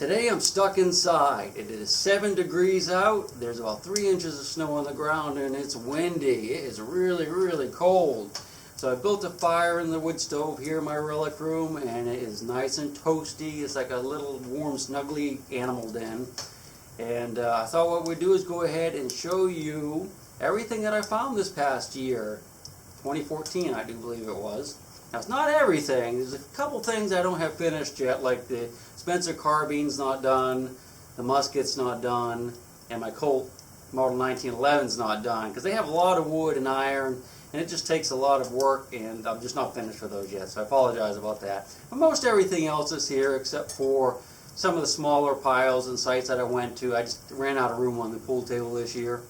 Today I'm stuck inside. It is 7 degrees out. There's about 3 inches of snow on the ground and it's windy. It is really, really cold. So I built a fire in the wood stove here in my relic room and it is nice and toasty. It's like a little warm, snuggly animal den. And I thought what we'd do is go ahead and show you everything that I found this past year. 2014, I do believe it was. Now, it's not everything. There's a couple things I don't have finished yet, like the Spencer carbine's not done, the musket's not done, and my Colt Model 1911's not done, because they have a lot of wood and iron, and it just takes a lot of work, and I'm just not finished with those yet, so I apologize about that. But most everything else is here, except for some of the smaller piles and sites that I went to. I just ran out of room on the pool table this year.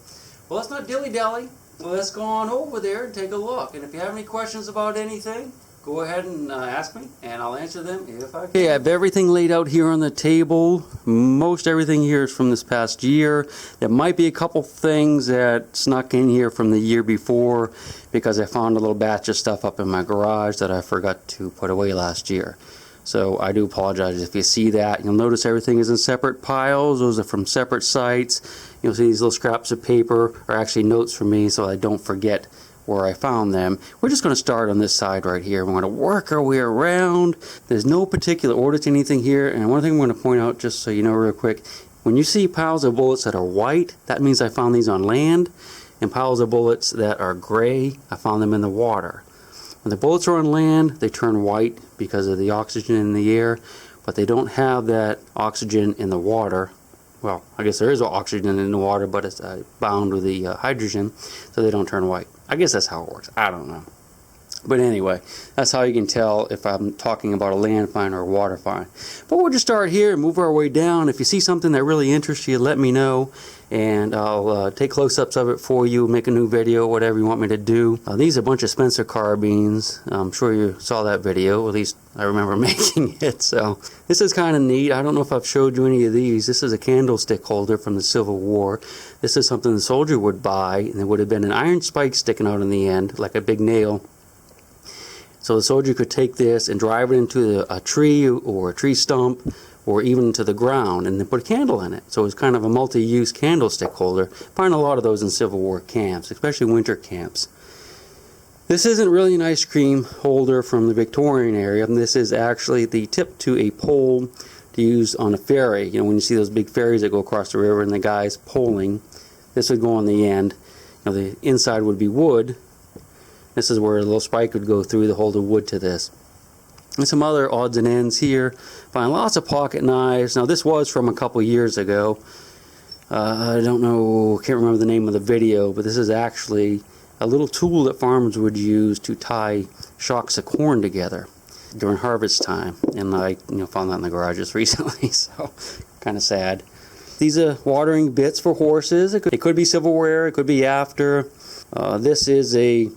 Well, let's not dilly-dally. Let's go on over there and take a look. And if you have any questions about anything, go ahead and ask me, and I'll answer them if I can. Okay, I have everything laid out here on the table. Most everything here is from this past year. There might be a couple things that snuck in here from the year before because I found a little batch of stuff up in my garage that I forgot to put away last year. So I do apologize if you see that. You'll notice everything is in separate piles. Those are from separate sites. You'll see these little scraps of paper are actually notes from me so I don't forget where I found them. We're just going to start on this side right here. We're going to work our way around. There's no particular order to anything here. And one thing I'm going to point out, just so you know real quick, when you see piles of bullets that are white, that means I found these on land. And piles of bullets that are gray, I found them in the water. When the bullets are on land, they turn white because of the oxygen in the air, but they don't have that oxygen in the water. Well, I guess there is oxygen in the water, but it's bound with the hydrogen, so they don't turn white. I guess that's how it works. I don't know. But anyway, that's how you can tell if I'm talking about a land find or a water find. But we'll just start here and move our way down. If you see something that really interests you, let me know, and I'll take close-ups of it for you, make a new video, whatever you want me to do. These are a bunch of Spencer carbines. I'm sure you saw that video, at least I remember making it. So this is kind of neat. I don't know if I've showed you any of these. This is a candlestick holder from the Civil War. This is something the soldier would buy, and there would have been an iron spike sticking out in the end, like a big nail. So the soldier could take this and drive it into a tree or a tree stump or even to the ground and then put a candle in it. So it's kind of a multi-use candlestick holder. Find a lot of those in Civil War camps, especially winter camps. This isn't really an ice cream holder from the Victorian area. This is actually the tip to a pole to use on a ferry. You know, when you see those big ferries that go across the river and the guy's poling, this would go on the end. You know, the inside would be wood. This is where a little spike would go through to hold the wood to this. And some other odds and ends here. Find lots of pocket knives. Now this was from a couple years ago. I don't know, can't remember the name of the video, but this is actually a little tool that farmers would use to tie shocks of corn together during harvest time. And I found that in the garage just recently, so kind of sad. These are watering bits for horses. It could be Civil War, it could be after. This is a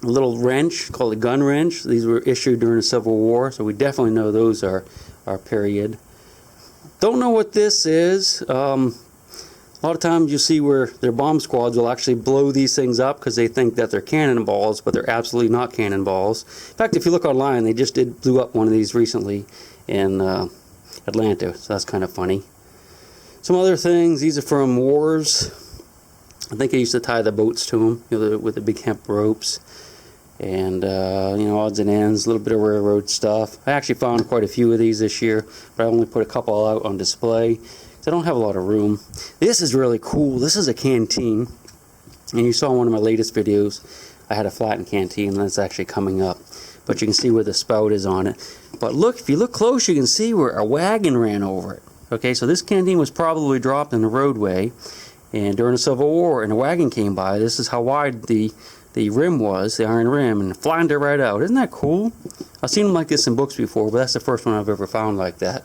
little wrench called a gun wrench. These were issued during the Civil War, so we definitely know those are period. Don't know what this is. A lot of times you see where their bomb squads will actually blow these things up because they think that they're cannonballs, but they're absolutely not cannonballs. In fact, if you look online, they just blew up one of these recently in Atlanta, so that's kind of funny. Some other things, these are from wars. I think they used to tie the boats to them, with the big hemp ropes. And odds and ends, a little bit of railroad stuff. I actually found quite a few of these this year, but I only put a couple out on display because I don't have a lot of room. This is really cool. This is a canteen, and you saw one of my latest videos. I had a flattened canteen, and that's actually coming up. But you can see where the spout is on it. But look, if you look close, you can see where a wagon ran over it. Okay, so this canteen was probably dropped in the roadway, and during the Civil War, and a wagon came by. This is how wide the rim was, the iron rim, and flattened it right out. Isn't that cool? I've seen them like this in books before, but that's the first one I've ever found like that.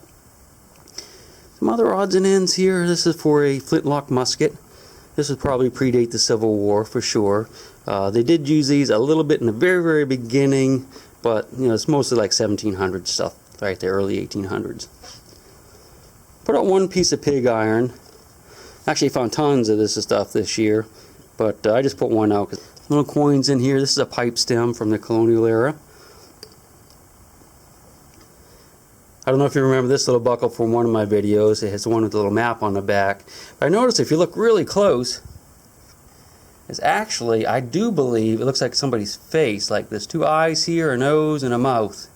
Some other odds and ends here. This is for a flintlock musket. This would probably predate the Civil War for sure. They did use these a little bit in the very, very beginning, but it's mostly like 1700 stuff right there, early 1800s. Put out one piece of pig iron. Actually found tons of this stuff this year, but I just put one out. Little coins in here. This is a pipe stem from the colonial era. I don't know if you remember this little buckle from one of my videos. It has one with a little map on the back. But I noticed if you look really close, it's actually, I do believe, it looks like somebody's face. Like there's two eyes here, a nose, and a mouth.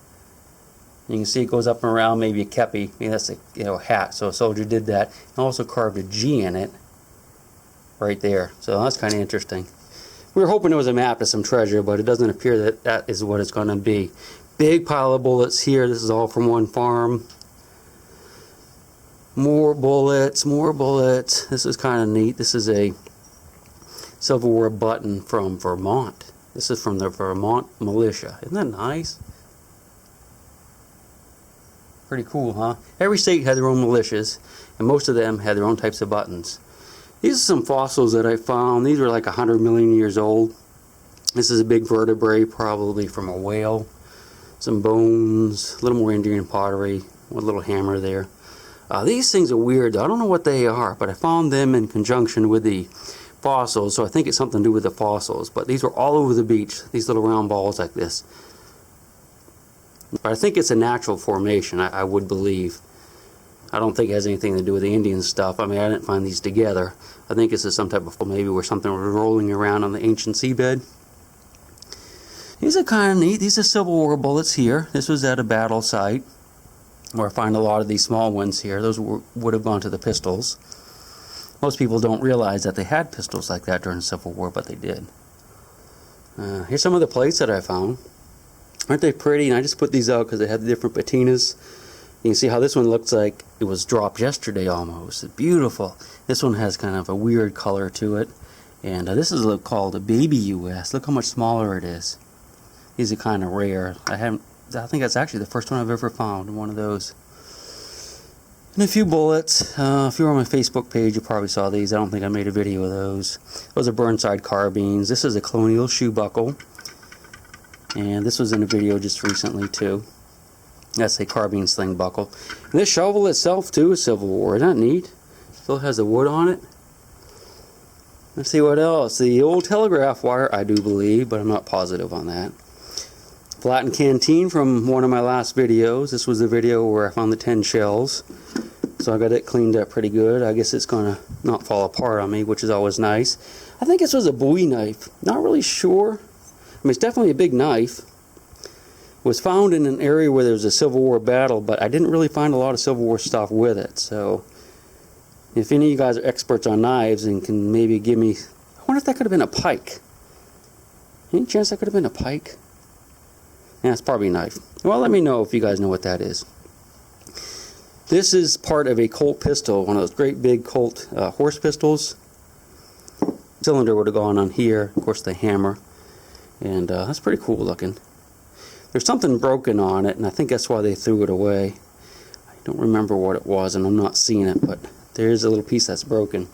You can see it goes up and around, maybe a kepi. Maybe that's a hat. So a soldier did that. And also carved a G in it, right there. So that's kind of interesting. We were hoping it was a map to some treasure, but it doesn't appear that that is what it's going to be. Big pile of bullets here. This is all from one farm. More bullets, more bullets. This is kind of neat. This is a Civil War button from Vermont. This is from the Vermont militia. Isn't that nice? Pretty cool, huh? Every state had their own militias, and most of them had their own types of buttons. These are some fossils that I found. These are like 100 million years old. This is a big vertebrae, probably from a whale. Some bones, a little more Indian pottery, with a little hammer there. These things are weird, though. I don't know what they are, but I found them in conjunction with the fossils, so I think it's something to do with the fossils. But these were all over the beach, these little round balls like this. But I think it's a natural formation, I would believe. I don't think it has anything to do with the Indian stuff. I mean, I didn't find these together. I think this is some type of, maybe where something was rolling around on the ancient seabed. These are kind of neat. These are Civil War bullets here. This was at a battle site where I find a lot of these small ones here. Those would have gone to the pistols. Most people don't realize that they had pistols like that during the Civil War, but they did. Here's some of the plates that I found. Aren't they pretty? And I just put these out because they have the different patinas. You can see how this one looks like it was dropped yesterday almost. It's beautiful. This one has kind of a weird color to it. And this is called a baby US. Look how much smaller it is. These are kind of rare. I think that's actually the first one I've ever found, one of those. And a few bullets. If you were on my Facebook page, you probably saw these. I don't think I made a video of those. Those are Burnside carbines. This is a colonial shoe buckle. And this was in a video just recently, too. That's a carbine sling buckle. And this shovel itself, too, is Civil War. Isn't that neat? Still has the wood on it. Let's see what else. The old telegraph wire, I do believe, but I'm not positive on that. Flattened canteen from one of my last videos. This was the video where I found the 10 shells. So I got it cleaned up pretty good. I guess it's going to not fall apart on me, which is always nice. I think this was a Bowie knife. Not really sure. I mean, it's definitely a big knife. It was found in an area where there was a Civil War battle, but I didn't really find a lot of Civil War stuff with it. So if any of you guys are experts on knives and can maybe give me... I wonder if that could have been a pike. Any chance that could have been a pike? Yeah, it's probably a knife. Well, let me know if you guys know what that is. This is part of a Colt pistol, one of those great big Colt horse pistols. Cylinder would have gone on here, of course the hammer. And that's pretty cool looking. There's something broken on it, and I think that's why they threw it away. I don't remember what it was, and I'm not seeing it, but there's a little piece that's broken.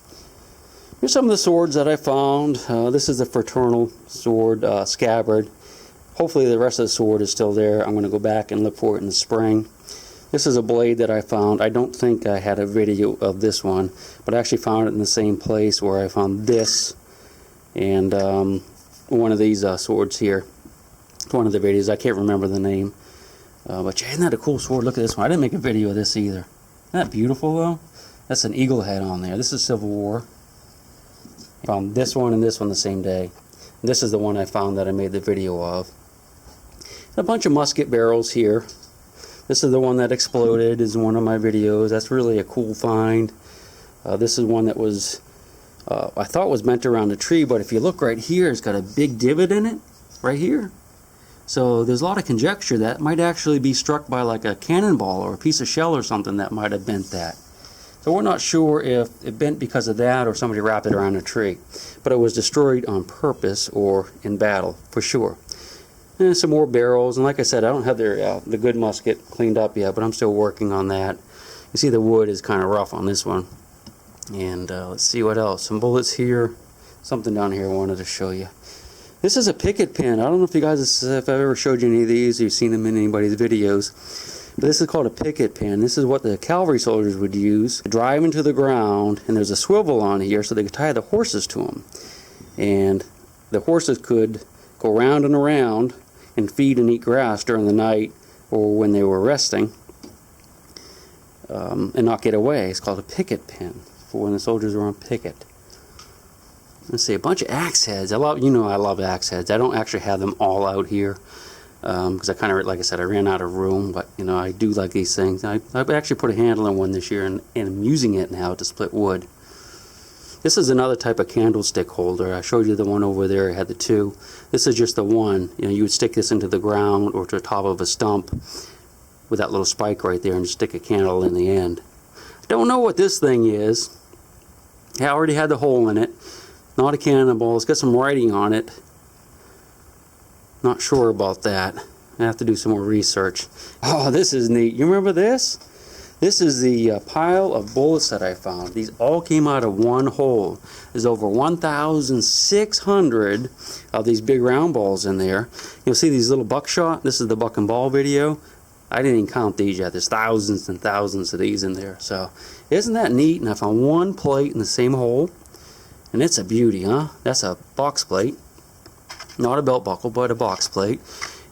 Here's some of the swords that I found. This is the fraternal sword scabbard. Hopefully the rest of the sword is still there. I'm going to go back and look for it in the spring. This is a blade that I found. I don't think I had a video of this one, but I actually found it in the same place where I found this and one of these swords here. One of the videos. I can't remember the name. But yeah, isn't that a cool sword? Look at this one. I didn't make a video of this either. Isn't that beautiful though? That's an eagle head on there. This is Civil War. I found this one and this one the same day. This is the one I found that I made the video of. A bunch of musket barrels here. This is the one that exploded, is one of my videos. That's really a cool find. This is one that was, I thought was meant around a tree, but if you look right here, it's got a big divot in it, right here. So there's a lot of conjecture that might actually be struck by like a cannonball or a piece of shell or something that might have bent that. So we're not sure if it bent because of that or somebody wrapped it around a tree. But it was destroyed on purpose or in battle, for sure. And some more barrels, and like I said, I don't have the good musket cleaned up yet, but I'm still working on that. You see the wood is kind of rough on this one. And let's see what else. Some bullets here. Something down here I wanted to show you. This is a picket pin. I don't know if you guys, if I've ever showed you any of these, or you've seen them in anybody's videos. But this is called a picket pin. This is what the cavalry soldiers would use to drive into the ground, and there's a swivel on here so they could tie the horses to them. And the horses could go round and around and feed and eat grass during the night or when they were resting. and not get away. It's called a picket pin for when the soldiers are on picket. Let's see, a bunch of axe heads. I love axe heads. I don't actually have them all out here because I kind of, like I said, I ran out of room. But I do like these things. I actually put a handle on one this year, and I'm using it now to split wood. This is another type of candlestick holder. I showed you the one over there. It had the two. This is just the one. You would stick this into the ground or to the top of a stump with that little spike right there, and just stick a candle in the end. I don't know what this thing is. I already had the hole in it. Not a cannonball. It's got some writing on it. Not sure about that. I have to do some more research. Oh, this is neat. You remember this? This is the pile of bullets that I found. These all came out of one hole. There's over 1,600 of these big round balls in there. You'll see these little buckshot. This is the buck and ball video. I didn't even count these yet. There's thousands and thousands of these in there. So, isn't that neat? And I found one plate in the same hole. And it's a beauty, huh? That's a box plate. Not a belt buckle, but a box plate.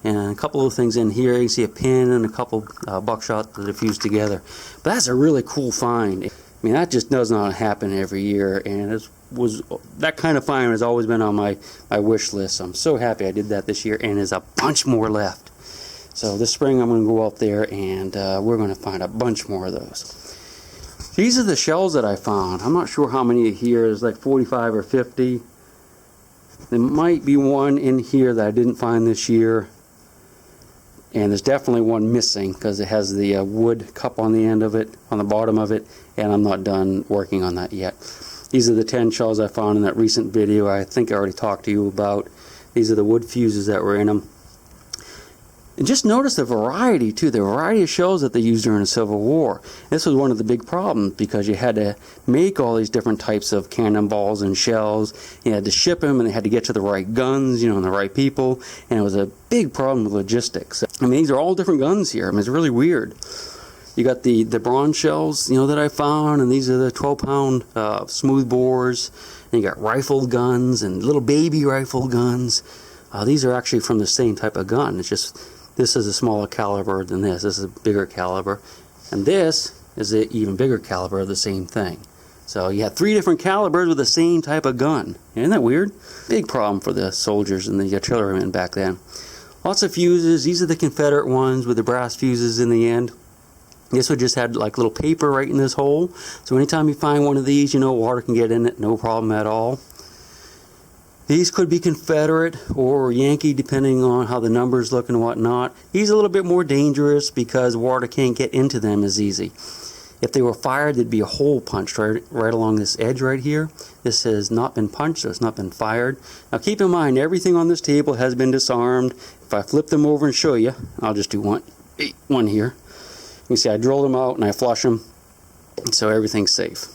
And a couple of things in here. You can see a pin and a couple buckshot that are fused together. But that's a really cool find. I mean, that just does not happen every year. And that kind of find has always been on my wish list. So I'm so happy I did that this year. And there's a bunch more left. So this spring I'm going to go up there and we're going to find a bunch more of those. These are the shells that I found. I'm not sure how many here. There's like 45 or 50. There might be one in here that I didn't find this year. And there's definitely one missing because it has the wood cup on the end of it, on the bottom of it. And I'm not done working on that yet. These are the 10 shells I found in that recent video I think I already talked to you about. These are the wood fuses that were in them. And just notice the variety too, the variety of shells that they used during the Civil War. This was one of the big problems because you had to make all these different types of cannonballs and shells. You had to ship them and they had to get to the right guns, and the right people. And it was a big problem with logistics. I mean, these are all different guns here. I mean, it's really weird. You got the bronze shells, that I found, and these are the 12-pound smooth bores. And you got rifled guns and little baby rifle guns. These are actually from the same type of gun. It's just this is a smaller caliber than this. This is a bigger caliber. And this is an even bigger caliber of the same thing. So you have 3 different calibers with the same type of gun. Isn't that weird? Big problem for the soldiers and the artillerymen back then. Lots of fuses. These are the Confederate ones with the brass fuses in the end. This one just had like little paper right in this hole. So anytime you find one of these, water can get in it. No problem at all. These could be Confederate or Yankee depending on how the numbers look and whatnot. These are a little bit more dangerous because water can't get into them as easy. If they were fired, there'd be a hole punched right along this edge right here. This has not been punched, so it's not been fired. Now keep in mind, everything on this table has been disarmed. If I flip them over and show you, I'll just do one here. You can see I drill them out and I flush them, so everything's safe.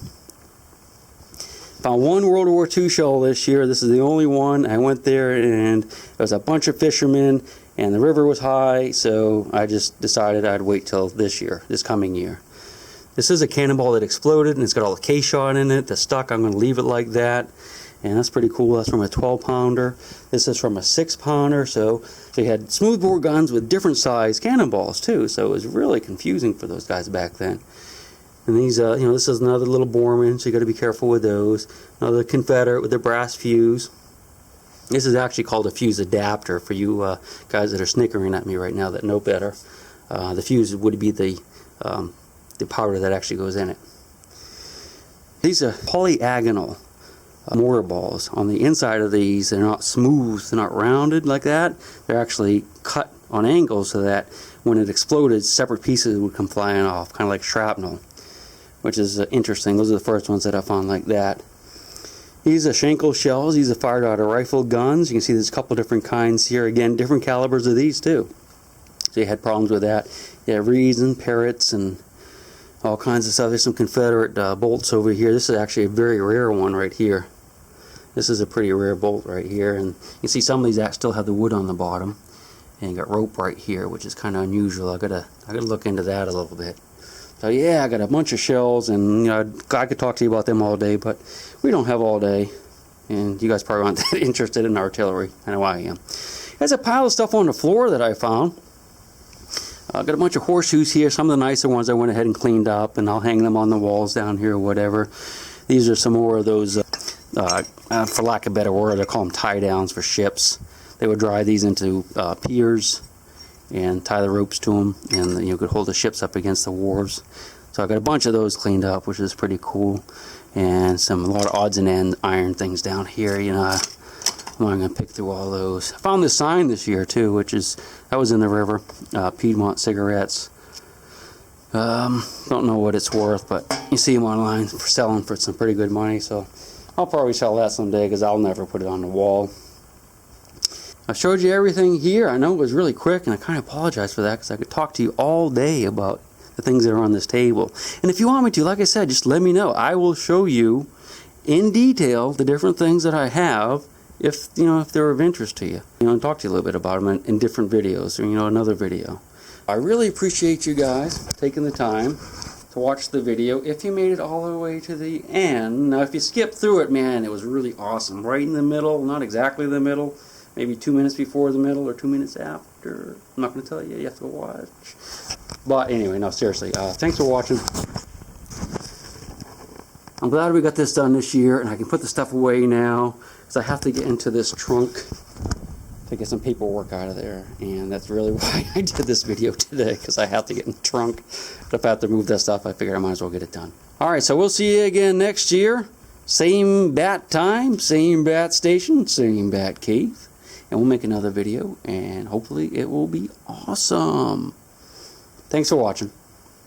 Found one World War II shell this year. This is the only one. I went there and there was a bunch of fishermen and the river was high, so I just decided I'd wait till this coming year. This is a cannonball that exploded and it's got all the K-shot in it. The stuck, I'm going to leave it like that. And that's pretty cool. That's from a 12-pounder. This is from a 6-pounder. So they had smoothbore guns with different size cannonballs too. So it was really confusing for those guys back then. And these, this is another little Borman, so you got to be careful with those. Another Confederate with the brass fuse. This is actually called a fuse adapter for you guys that are snickering at me right now that know better. The fuse would be the powder that actually goes in it. These are polyagonal mortar balls. On the inside of these, they're not smooth, they're not rounded like that. They're actually cut on angles so that when it exploded, separate pieces would come flying off, kind of like shrapnel. Which is interesting. Those are the first ones that I found like that. These are Schenkel shells. These are fired out of rifled guns. You can see there's a couple different kinds here. Again, different calibers of these too. So you had problems with that. You have reeds and parrots and all kinds of stuff. There's some Confederate bolts over here. This is actually a very rare one right here. This is a pretty rare bolt right here. And you can see some of these still have the wood on the bottom. And you got rope right here, which is kind of unusual. I gotta look into that a little bit. So yeah, I got a bunch of shells, and I could talk to you about them all day, but we don't have all day, and you guys probably aren't that interested in artillery. I know I am. There's a pile of stuff on the floor that I found. I've got a bunch of horseshoes here. Some of the nicer ones I went ahead and cleaned up, and I'll hang them on the walls down here or whatever. These are some more of those, for lack of a better word, I call them tie downs for ships. They would drive these into piers and tie the ropes to them, and you could hold the ships up against the wharves. So I got a bunch of those cleaned up, which is pretty cool, and a lot of odds and ends iron things down here. You know, I'm not going to pick through all those. I found this sign this year too, that was in the river, Piedmont cigarettes. Don't know what it's worth, but you see them online for selling for some pretty good money. So I'll probably sell that someday because I'll never put it on the wall. I showed you everything here. I know it was really quick, and I kind of apologize for that because I could talk to you all day about the things that are on this table. And if you want me to, like I said, just let me know. I will show you in detail the different things that I have, if they're of interest to you. And talk to you a little bit about them in different videos, or another video. I really appreciate you guys taking the time to watch the video. If you made it all the way to the end, now if you skipped through it, man, it was really awesome. Right in the middle, not exactly the middle, maybe 2 minutes before the middle or 2 minutes after. I'm not going to tell you. You have to watch. But anyway, no, seriously, thanks for watching. I'm glad we got this done this year, and I can put the stuff away now, because I have to get into this trunk to get some paperwork out of there. And that's really why I did this video today, because I have to get in the trunk. But if I have to move that stuff, I figured I might as well get it done. Alright, so we'll see you again next year. Same bat time, same bat station, same bat cave. And we'll make another video, and hopefully it will be awesome. Thanks for watching.